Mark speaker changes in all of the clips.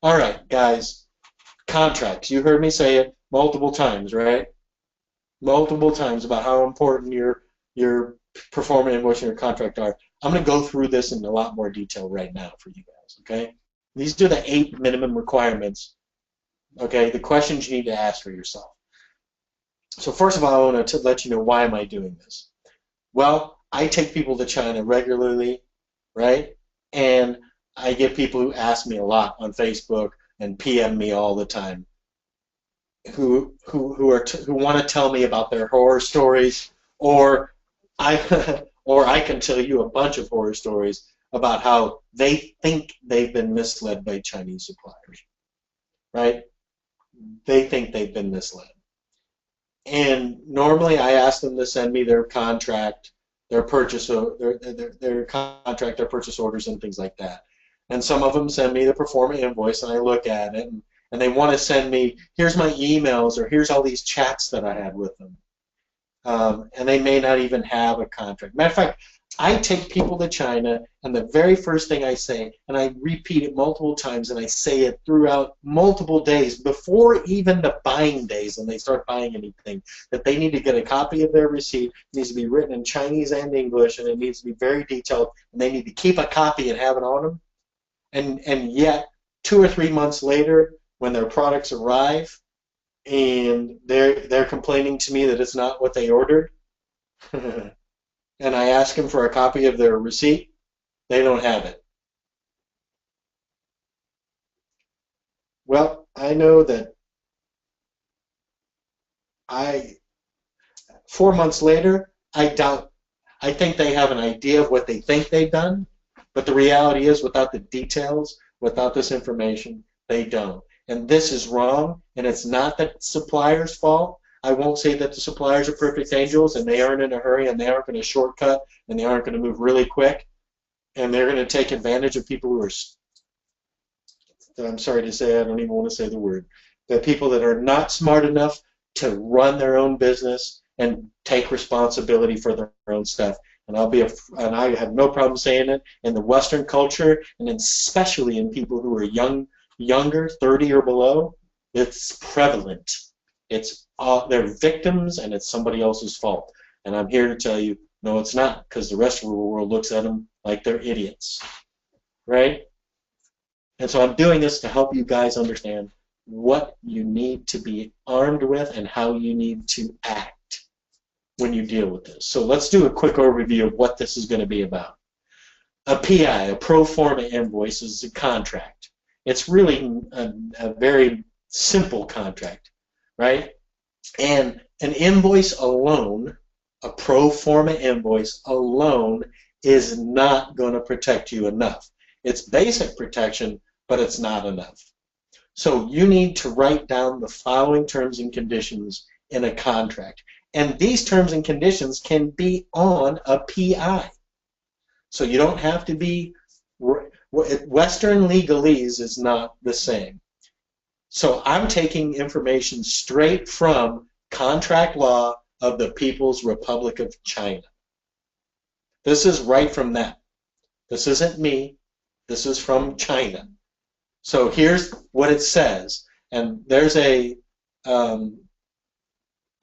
Speaker 1: All right, guys, contracts. You heard me say it multiple times, right? Multiple times about how important your performance invoice and your contract are. I'm going to go through this in a lot more detail right now for you guys, okay? These are the 8 minimum requirements, okay? The questions you need to ask for yourself. So first of all, I want to let you know why am I doing this. Well, I take people to China regularly, right? And I get people who ask me a lot on Facebook and PM me all the time, who want to tell me about their horror stories, or I or I can tell you a bunch of horror stories about how they think they've been misled by Chinese suppliers, right? They think they've been misled. And normally I ask them to send me their contract, their purchase, their contract, their purchase orders, and things like that. And some of them send me the performa invoice, and I look at it, and they want to send me, here's my emails, or here's all these chats that I had with them. And they may not even have a contract. Matter of fact, I take people to China, and the very first thing I say, and I repeat it multiple times, and I say it throughout multiple days, before even the buying days, and they start buying anything, that they need to get a copy of their receipt. It needs to be written in Chinese and English, and it needs to be very detailed, and they need to keep a copy and have it on them. And yet, 2 or 3 months later, when their products arrive, and they're complaining to me that it's not what they ordered, and I ask them for a copy of their receipt, they don't have it. Well, I know that 4 months later, I think they have an idea of what they think they've done, but the reality is, without the details, without this information, they don't. And this is wrong, and it's not the supplier's fault. I won't say that the suppliers are perfect angels and they aren't in a hurry and they aren't going to shortcut and they aren't going to move really quick and they're going to take advantage of people who are, I'm sorry to say, I don't even want to say the word, the people that are not smart enough to run their own business and take responsibility for their own stuff. And and I have no problem saying it, in the Western culture, and especially in people who are younger, 30 or below, it's prevalent. They're victims, and it's somebody else's fault. And I'm here to tell you, no, it's not, because the rest of the world looks at them like they're idiots, right? And so I'm doing this to help you guys understand what you need to be armed with and how you need to act when you deal with this. So let's do a quick overview of what this is going to be about. A PI, a pro forma invoice, is a contract. It's really a very simple contract, right? And an invoice alone, a pro forma invoice alone, is not going to protect you enough. It's basic protection, but it's not enough. So you need to write down the following terms and conditions in a contract. And these terms and conditions can be on a PI. So you don't have to be, Western legalese is not the same. So I'm taking information straight from contract law of the People's Republic of China. This is right from that. This isn't me. This is from China. So here's what it says. And there's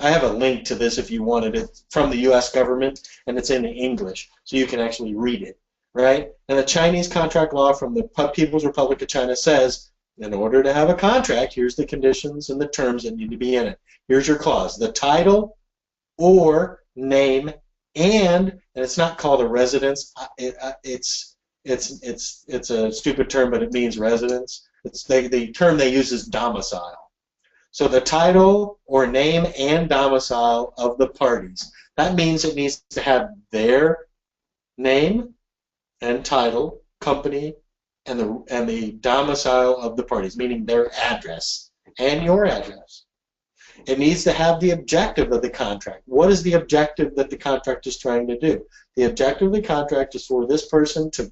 Speaker 1: I have a link to this if you wanted it, from the U.S. government, and it's in English, so you can actually read it, right? And the Chinese contract law from the People's Republic of China says, in order to have a contract, here's the conditions and the terms that need to be in it. Here's your clause: the title or name, and it's not called a residence. It's a stupid term, but it means residence. The term they use is domicile. So the title or name and domicile of the parties. That means it needs to have their name and title, company, and the domicile of the parties, meaning their address and your address. It needs to have the objective of the contract. What is the objective that the contract is trying to do? The objective of the contract is for this person to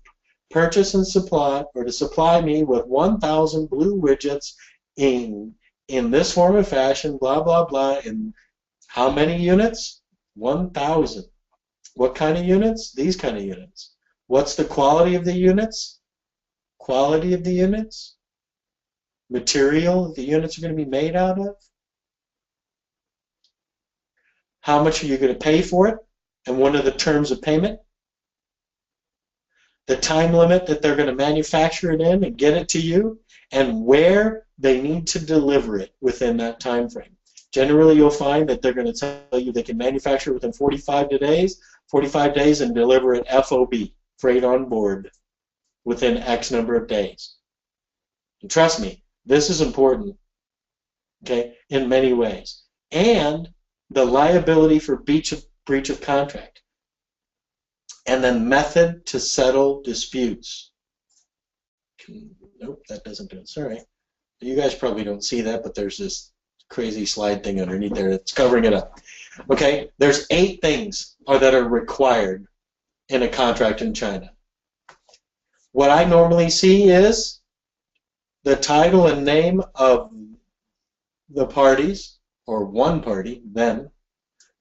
Speaker 1: purchase and supply, or to supply me with 1,000 blue widgets in this form of fashion, blah, blah, blah, in how many units? 1,000. What kind of units? These kind of units. What's the quality of the units? Quality of the units? material the units are going to be made out of, how much are you going to pay for it, and what are the terms of payment, the time limit that they're going to manufacture it in and get it to you, and where they need to deliver it within that time frame. Generally, you'll find that they're going to tell you they can manufacture it within 45 days and deliver it FOB, freight on board, within X number of days. And trust me, this is important, okay, in many ways. And the liability for breach of contract. And then method to settle disputes. Nope, that doesn't do it. Sorry. You guys probably don't see that, but there's this crazy slide thing underneath there that's covering it up. Okay, there's 8 things that are required in a contract in China. What I normally see is the title and name of the parties, or one party, them,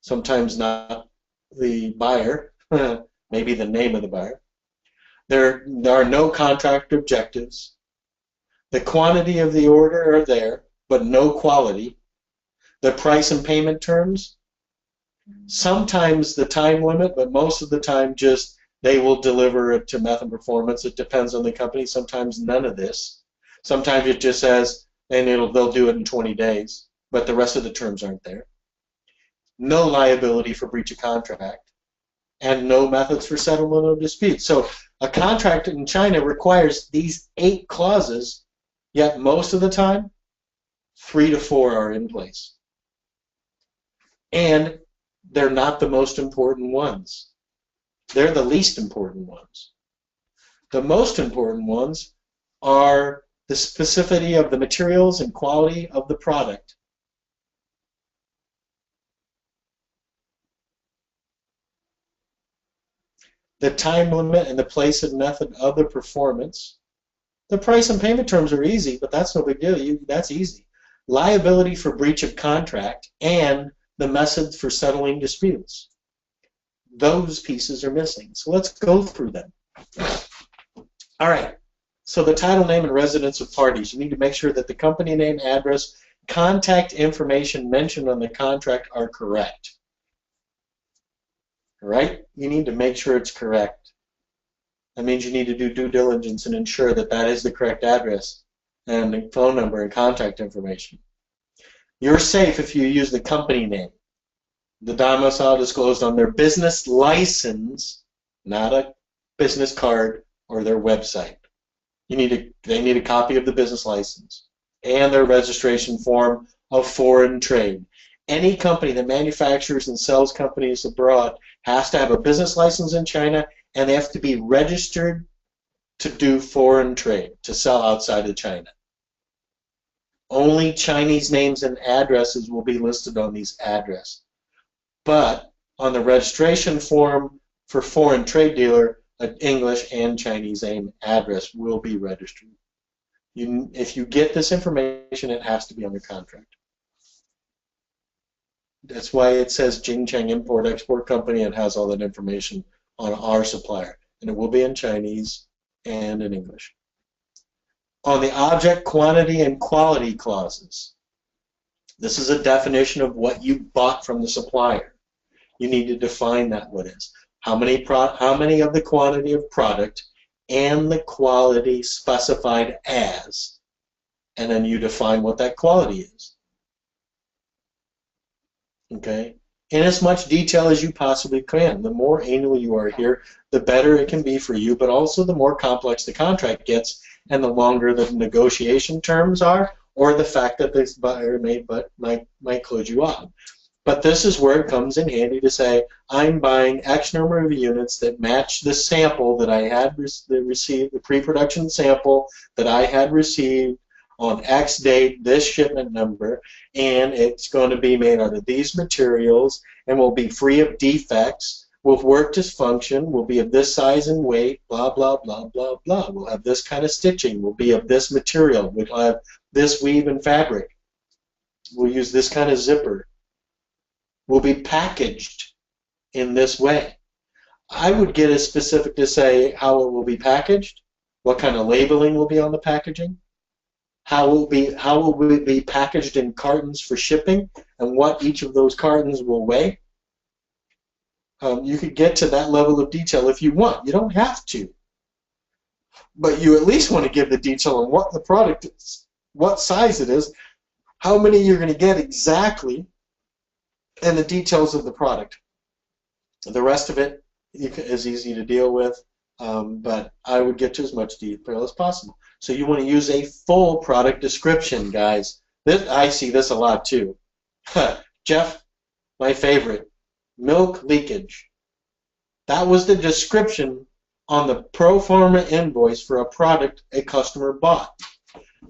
Speaker 1: sometimes not the buyer, maybe the name of the buyer. There are no contract objectives. The quantity of the order are there, but no quality. The price and payment terms, sometimes the time limit, but most of the time just they will deliver it to Method Performance. It depends on the company. Sometimes none of this. Sometimes it just says, and they'll do it in 20 days, but the rest of the terms aren't there. No liability for breach of contract, and no methods for settlement of disputes. So a contract in China requires these 8 clauses, yet most of the time, 3 to 4 are in place. And they're not the most important ones. They're the least important ones. The most important ones are the specificity of the materials and quality of the product. The time limit and the place and method of the performance. The price and payment terms are easy, but that's no big deal. That's easy. Liability for breach of contract and the methods for settling disputes. Those pieces are missing. So let's go through them. All right. So the title, name, and residence of parties. You need to make sure that the company name, address, contact information mentioned on the contract are correct. All right? You need to make sure it's correct. That means you need to do due diligence and ensure that that is the correct address and the phone number and contact information. You're safe if you use the company name. The domicile disclosed on their business license, not a business card or their website. They need a copy of the business license and their registration form of foreign trade. Any company that manufactures and sells companies abroad has to have a business license in China, and they have to be registered to do foreign trade, to sell outside of China. Only Chinese names and addresses will be listed on these addresses. But on the registration form for foreign trade dealer, an English and Chinese name address will be registered. If you get this information, it has to be on the contract. That's why it says Jingcheng Import-Export Company and has all that information on our supplier. And it will be in Chinese and in English. On the object, quantity, and quality clauses, this is a definition of what you bought from the supplier. You need to define that what is. How many of the quantity of product and the quality specified as, and then you define what that quality is. Okay? In as much detail as you possibly can. The more anal you are here, the better it can be for you, but also the more complex the contract gets and the longer the negotiation terms are, or the fact that this buyer might close you off. But this is where it comes in handy to say, I'm buying X number of units that match the sample that I had received, the pre-production sample that I had received on X date, this shipment number, and it's going to be made out of these materials and will be free of defects, will work to function, will be of this size and weight, blah, blah, blah, blah, blah. We'll have this kind of stitching, will be of this material, we'll have this weave and fabric, we'll use this kind of zipper, will be packaged in this way. I would get as specific to say how it will be packaged, what kind of labeling will be on the packaging, how it will be packaged in cartons for shipping, and what each of those cartons will weigh. You could get to that level of detail if you want. You don't have to. But you at least want to give the detail on what the product is, what size it is, how many you're going to get exactly, and the details of the product. The rest of it is easy to deal with, but I would get to as much detail as possible. So you want to use a full product description, guys. I see this a lot too. Jeff, my favorite, milk leakage. That was the description on the pro forma invoice for a product a customer bought.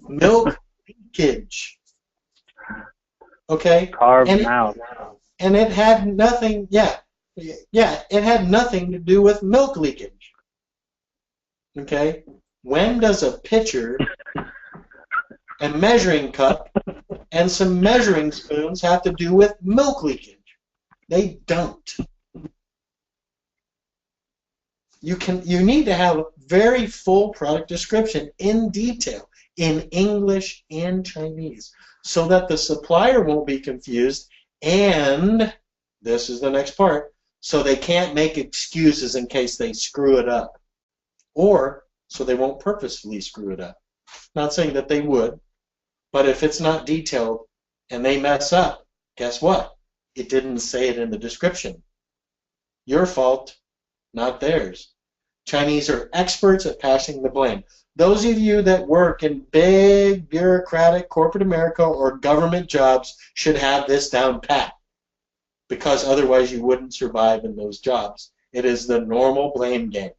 Speaker 1: Milk leakage. Okay?
Speaker 2: Carved out.
Speaker 1: And it had nothing, it had nothing to do with milk leakage. Okay? When does a pitcher, a measuring cup, and some measuring spoons have to do with milk leakage? They don't. You need to have a very full product description in detail in English and Chinese so that the supplier won't be confused, and this is the next part, so they can't make excuses in case they screw it up, or so they won't purposefully screw it up. Not saying that they would, but if it's not detailed and they mess up, guess what? It didn't say it in the description. Your fault, not theirs. Chinese are experts at passing the blame. Those of you that work in big bureaucratic corporate America or government jobs should have this down pat, because otherwise you wouldn't survive in those jobs. It is the normal blame game,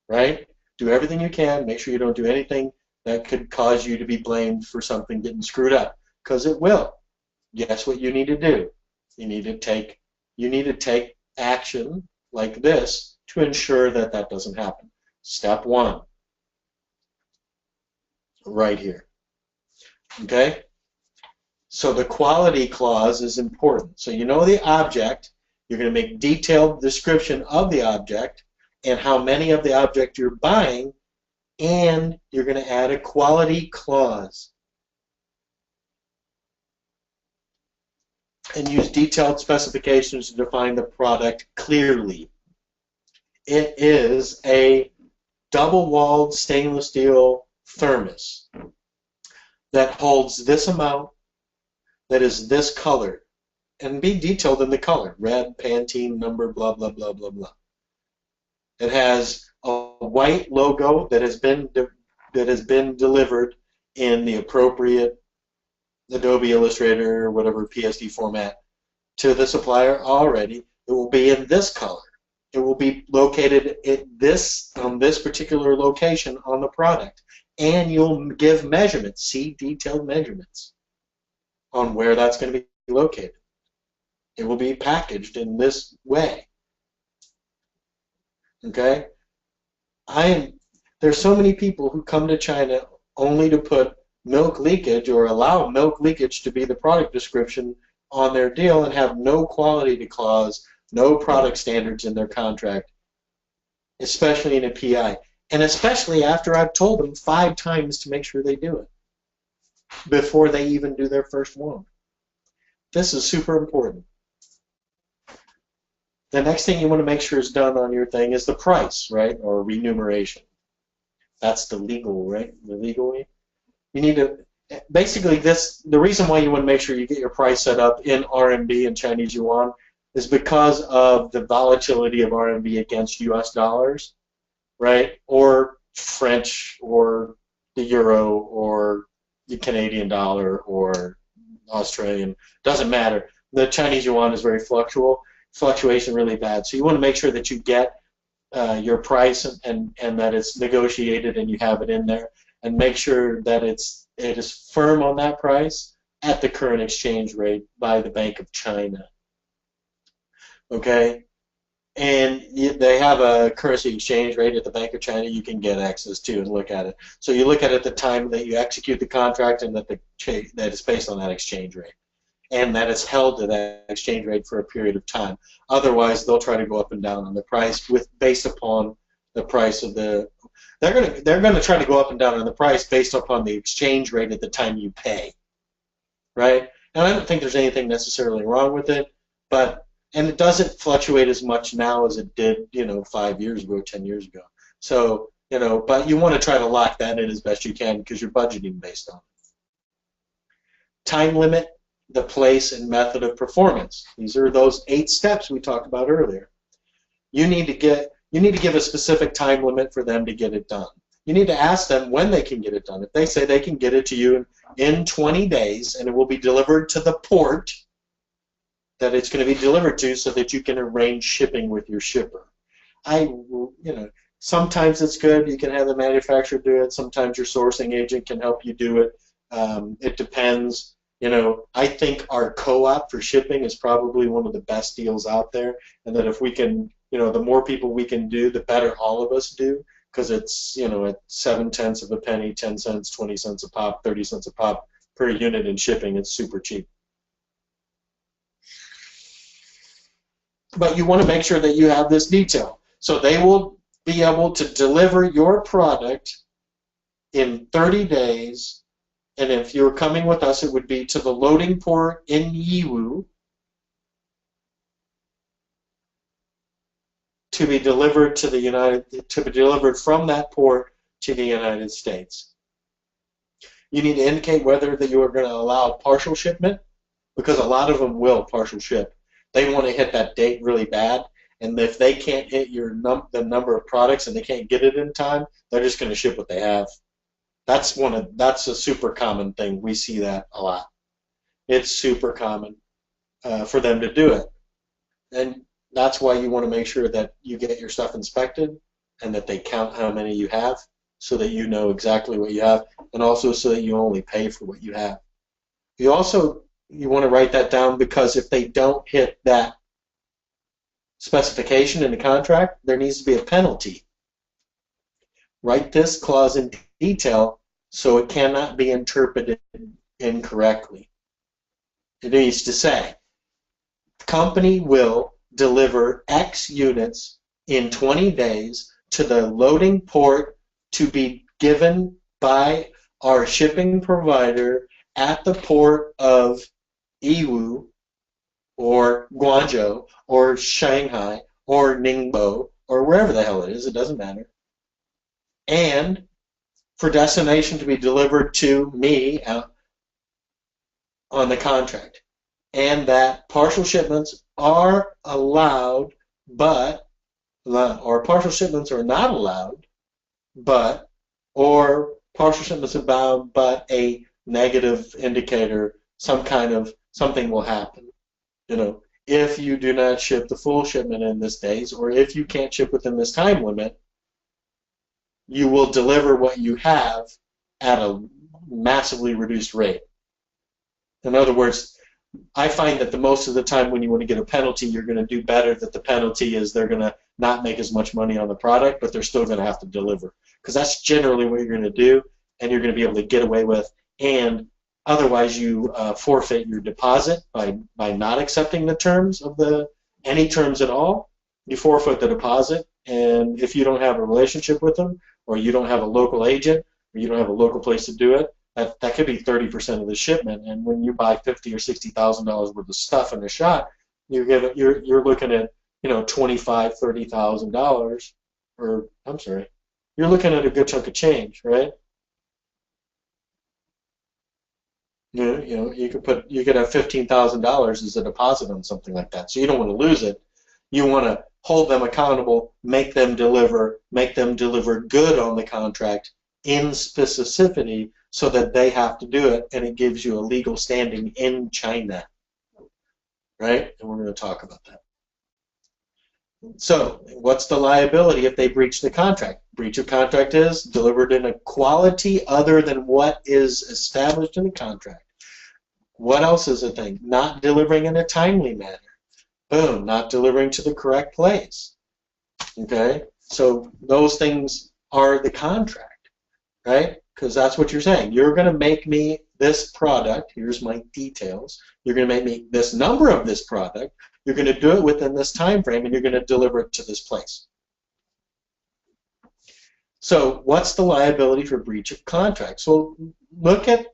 Speaker 1: right? Do everything you can. Make sure you don't do anything that could cause you to be blamed for something getting screwed up, because it will. Guess what you need to do? You need to take action like this to ensure that that doesn't happen. Step 1, right here. Okay? So the quality clause is important. So you know the object, you're going to make detailed description of the object and how many of the object you're buying, and you're going to add a quality clause. And use detailed specifications to define the product clearly. It is a double-walled stainless steel thermos that holds this amount, that is this color, and be detailed in the color. Red, Pantene, number, blah, blah, blah, blah, blah. It has a white logo that has been delivered in the appropriate Adobe Illustrator or whatever PSD format to the supplier already. It will be in this color. It will be located at on this particular location on the product, and you'll give measurements, see detailed measurements on where that's going to be located. It will be packaged in this way. Okay? There's so many people who come to China only to put milk leakage or allow milk leakage to be the product description on their deal and have no quality clause, no product standards in their contract, especially in a PI. And especially after I've told them 5 times to make sure they do it before they even do their first one. This is super important. The next thing you want to make sure is done on your thing is the price, right, or remuneration. That's the legal, right, the legal way. You need to, basically the reason why you want to make sure you get your price set up in RMB and Chinese yuan is because of the volatility of RMB against US dollars, right, or French, or the euro, or the Canadian dollar, or Australian, doesn't matter. The Chinese yuan is very fluctuation really bad. So you want to make sure that you get your price and that it's negotiated and you have it in there, and make sure that it is firm on that price at the current exchange rate by the Bank of China. Okay? And they have a currency exchange rate at the Bank of China you can get access to and look at it. So you look at it at the time that you execute the contract, and that it's based on that exchange rate, and that it's held to that exchange rate for a period of time. Otherwise, they'll try to go up and down on the price based upon the price of the. They're gonna try to go up and down on the price based upon the exchange rate at the time you pay, right? And I don't think there's anything necessarily wrong with it, and it doesn't fluctuate as much now as it did, 5 years ago, 10 years ago. So, but you want to try to lock that in as best you can because you're budgeting based on it. Time limit, the place and method of performance. These are those 8 steps we talked about earlier. You need to give a specific time limit for them to get it done. You need to ask them when they can get it done. If they say they can get it to you in 20 days and it will be delivered to the port that it's going to be delivered to, so that you can arrange shipping with your shipper. Sometimes it's good. You can have the manufacturer do it. Sometimes your sourcing agent can help you do it. It depends. I think our co-op for shipping is probably one of the best deals out there, and that if we can, the more people we can do, the better all of us do, because it's, at 0.7 of a penny, 10 cents, 20 cents a pop, 30 cents a pop per unit in shipping. It's super cheap. But you want to make sure that you have this detail. So they will be able to deliver your product in 30 days, and if you're coming with us, it would be to the loading port in Yiwu to be delivered to be delivered from that port to the United States. You need to indicate whether that you are going to allow partial shipment, because a lot of them will partial ship. They want to hit that date really bad, and if they can't hit the number of products and they can't get it in time, they're just going to ship what they have. That's a super common thing. We see that a lot. It's super common for them to do it, and that's why you want to make sure that you get your stuff inspected and that they count how many you have, so that you know exactly what you have, and also so that you only pay for what you have. You want to write that down, because if they don't hit that specification in the contract, there needs to be a penalty. Write this clause in detail so it cannot be interpreted incorrectly. It needs to say, the company will deliver X units in 20 days to the loading port to be given by our shipping provider at the port of Yiwu or Guangzhou or Shanghai or Ningbo or wherever the hell it is, it doesn't matter. And for destination to be delivered to me on the contract. And that partial shipments are allowed, or partial shipments are not allowed, or partial shipments are bound, but a negative indicator, something will happen. If you do not ship the full shipment in this days, or if you can't ship within this time limit, you will deliver what you have at a massively reduced rate. In other words, I find that the most of the time when you want to get a penalty, you're going to do better. That the penalty is they're going to not make as much money on the product, but they're still going to have to deliver, because that's generally what you're going to do, and you're going to be able to get away with. And otherwise, you forfeit your deposit by not accepting the terms of any terms at all. You forfeit the deposit, and if you don't have a relationship with them, or you don't have a local agent, or you don't have a local place to do it, that could be 30% of the shipment. And when you buy $50,000 or $60,000 worth of stuff in a shot, you're looking at $25,000, $30,000, or I'm sorry, you're looking at a good chunk of change, right? You could have $15,000 as a deposit on something like that. So you don't want to lose it. You want to hold them accountable, make them deliver good on the contract in specificity, so that they have to do it, and it gives you a legal standing in China, right? And we're going to talk about that. So, what's the liability if they breach the contract? Breach of contract is delivered in a quality other than what is established in the contract. What else is a thing? Not delivering in a timely manner. Boom, not delivering to the correct place. Okay? So those things are the contract, right? Because that's what you're saying. You're going to make me this product. Here's my details. You're going to make me this number of this product. You're going to do it within this time frame, and you're going to deliver it to this place. So what's the liability for breach of contract? So look at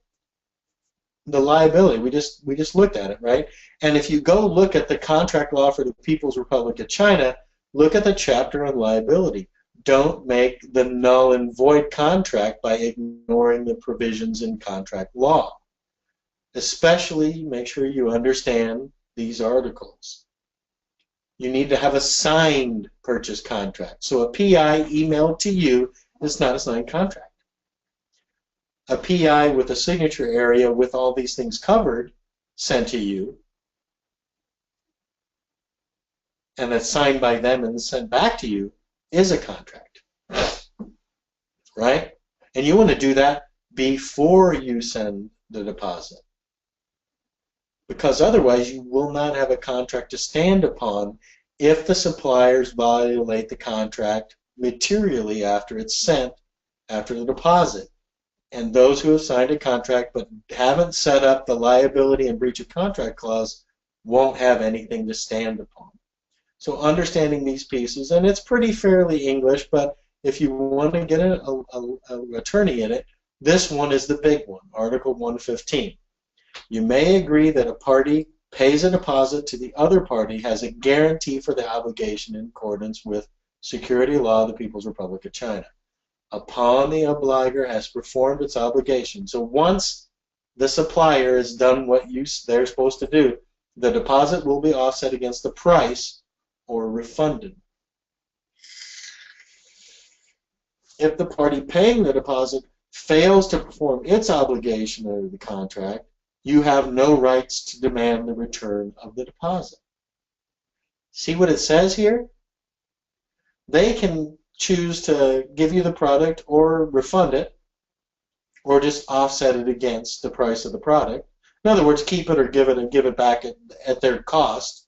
Speaker 1: the liability. We just looked at it, right? And if you go look at the contract law for the People's Republic of China, look at the chapter on liability. Don't make the null and void contract by ignoring the provisions in contract law. Especially make sure you understand these articles. You need to have a signed purchase contract. So a PI emailed to you is not a signed contract. A PI with a signature area with all these things covered sent to you and that's signed by them and sent back to you is a contract, right? And you want to do that before you send the deposit, because otherwise you will not have a contract to stand upon if the suppliers violate the contract materially after it's sent, after the deposit. And those who have signed a contract but haven't set up the liability and breach of contract clause won't have anything to stand upon. So understanding these pieces, and it's pretty fairly English, but if you want to get an attorney in it, this one is the big one, Article 115. You may agree that a party pays a deposit to the other party has a guarantee for the obligation in accordance with security law of the People's Republic of China, upon the obliger has performed its obligation. So once the supplier has done what they're supposed to do, the deposit will be offset against the price or refunded. If the party paying the deposit fails to perform its obligation under the contract, you have no rights to demand the return of the deposit. See what it says here? They can choose to give you the product or refund it or just offset it against the price of the product. In other words, keep it or give it and give it back at their cost.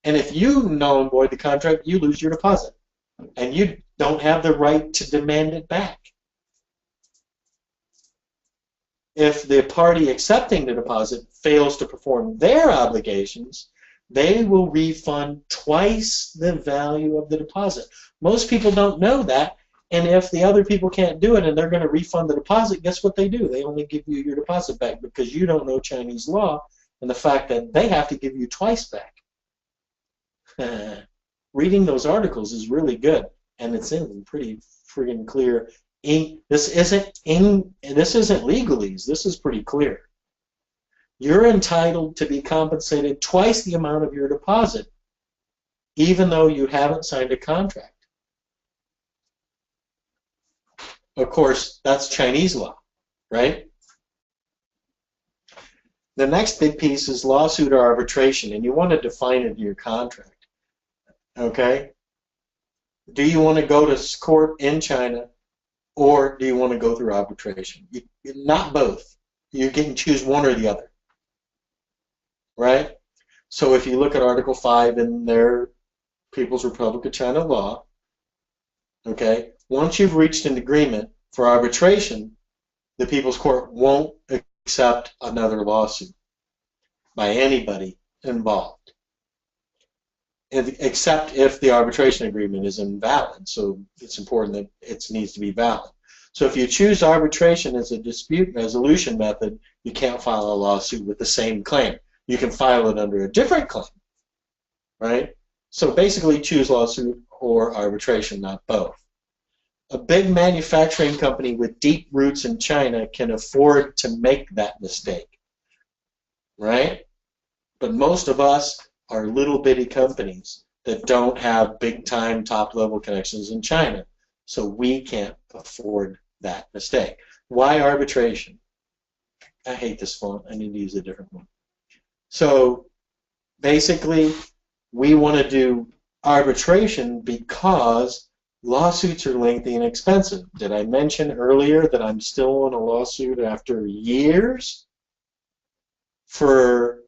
Speaker 1: And if you null and void the contract, you lose your deposit. And you don't have the right to demand it back. If the party accepting the deposit fails to perform their obligations, they will refund twice the value of the deposit. Most people don't know that, and if the other people can't do it and they're going to refund the deposit, guess what they do? They only give you your deposit back because you don't know Chinese law and the fact that they have to give you twice back. Reading those articles is really good, and it's in pretty friggin' clear. This isn't legalese. This is pretty clear. You're entitled to be compensated twice the amount of your deposit, even though you haven't signed a contract. Of course, that's Chinese law, right? The next big piece is lawsuit or arbitration, and you want to define it in your contract. Okay? Do you want to go to court in China, or do you want to go through arbitration? Not both. You can choose one or the other. Right? So if you look at Article 5 in their People's Republic of China law, okay, once you've reached an agreement for arbitration, the People's Court won't accept another lawsuit by anybody involved, except if the arbitration agreement is invalid. So it's important that it needs to be valid. So if you choose arbitration as a dispute resolution method, you can't file a lawsuit with the same claim. You can file it under a different claim, right? So basically choose lawsuit or arbitration, not both. A big manufacturing company with deep roots in China can afford to make that mistake, right? But most of us are little bitty companies that don't have big time top level connections in China, so we can't afford that mistake. Why arbitration? I hate this font. I need to use a different one. So basically, we want to do arbitration because lawsuits are lengthy and expensive. Did I mention earlier that I'm still in a lawsuit after years for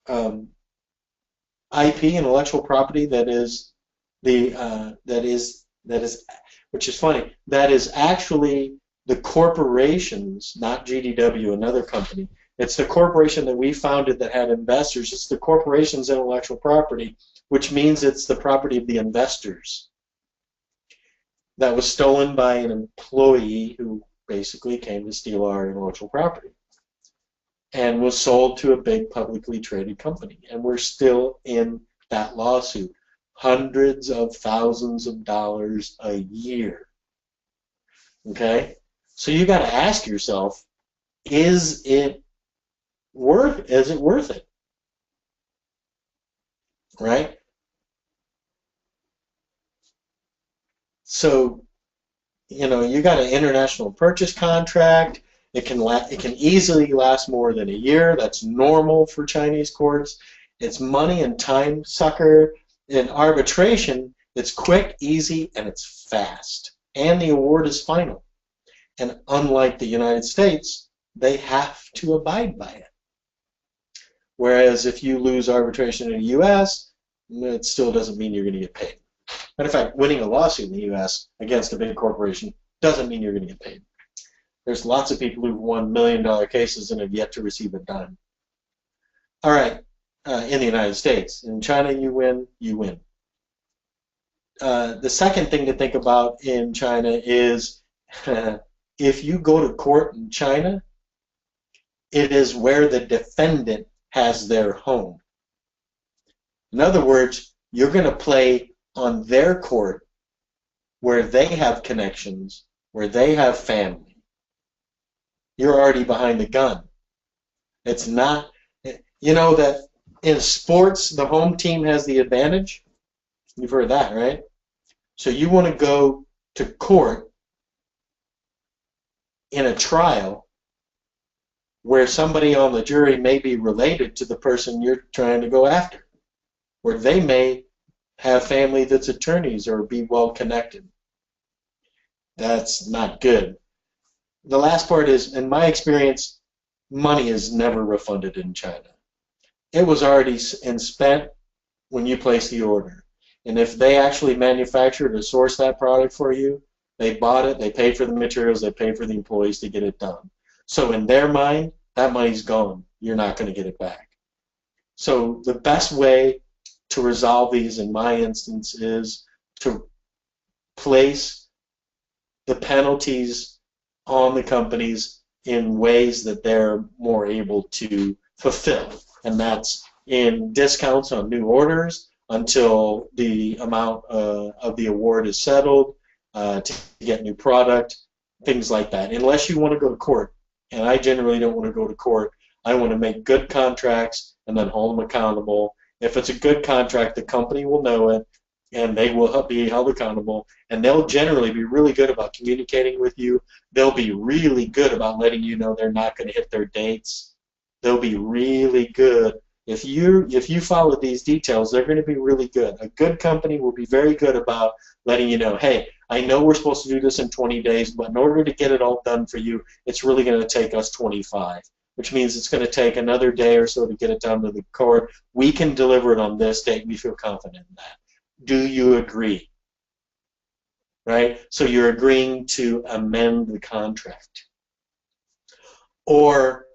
Speaker 1: IP, intellectual property, that is which is funny, that is actually the corporations, not GDW, another company. It's the corporation that we founded that had investors. It's the corporation's intellectual property, which means it's the property of the investors. that was stolen by an employee who basically came to steal our intellectual property and was sold to a big publicly traded company. And we're still in that lawsuit. Hundreds of thousands of dollars a year. Okay? So you got to ask yourself, is it worth it? Right? So, you got an international purchase contract. It can easily last more than a year. That's normal for Chinese courts. It's money and time sucker. In arbitration, it's quick, easy, and it's fast. And the award is final. And unlike the United States, they have to abide by it. Whereas if you lose arbitration in the U.S., it still doesn't mean you're going to get paid. Matter of fact, winning a lawsuit in the U.S. against a big corporation doesn't mean you're going to get paid. There's lots of people who've won million-dollar cases and have yet to receive a dime. All right, in the United States. In China, you win, you win. The second thing to think about in China is if you go to court in China, it is where the defendant has their home. In other words, you're going to play on their court where they have connections, where they have family. You're already behind the gun. It's not, that in sports, the home team has the advantage. You've heard that, right? So you want to go to court in a trial where somebody on the jury may be related to the person you're trying to go after, where they may have family that's attorneys or be well connected. That's not good. The last part is, in my experience, money is never refunded in China. It was already spent when you place the order. And if they actually manufactured or sourced that product for you, they bought it, they paid for the materials, they paid for the employees to get it done. So in their mind, that money's gone. You're not going to get it back. So the best way to resolve these, in my instance, is to place the penalties on the companies in ways that they're more able to fulfill. And that's in discounts on new orders until the amount of the award is settled, to get new product, things like that. Unless you want to go to court, and I generally don't want to go to court. I want to make good contracts and then hold them accountable. If it's a good contract, the company will know it, and they will be held accountable, and they'll generally be really good about communicating with you. They'll be really good about letting you know they're not going to hit their dates. They'll be really good. If you follow these details, they're going to be really good. A good company will be very good about letting you know, hey, I know we're supposed to do this in 20 days, but in order to get it all done for you, it's really going to take us 25. Which means it's going to take another day or so to get it down to the court. We can deliver it on this date. We feel confident in that. Do you agree? Right? So you're agreeing to amend the contract. Or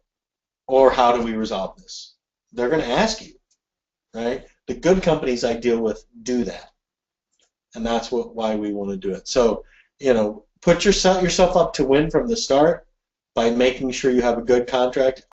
Speaker 1: how do we resolve this? They're going to ask you. Right? The good companies I deal with do that. And that's why we want to do it. So, put yourself up to win from the start by making sure you have a good contract.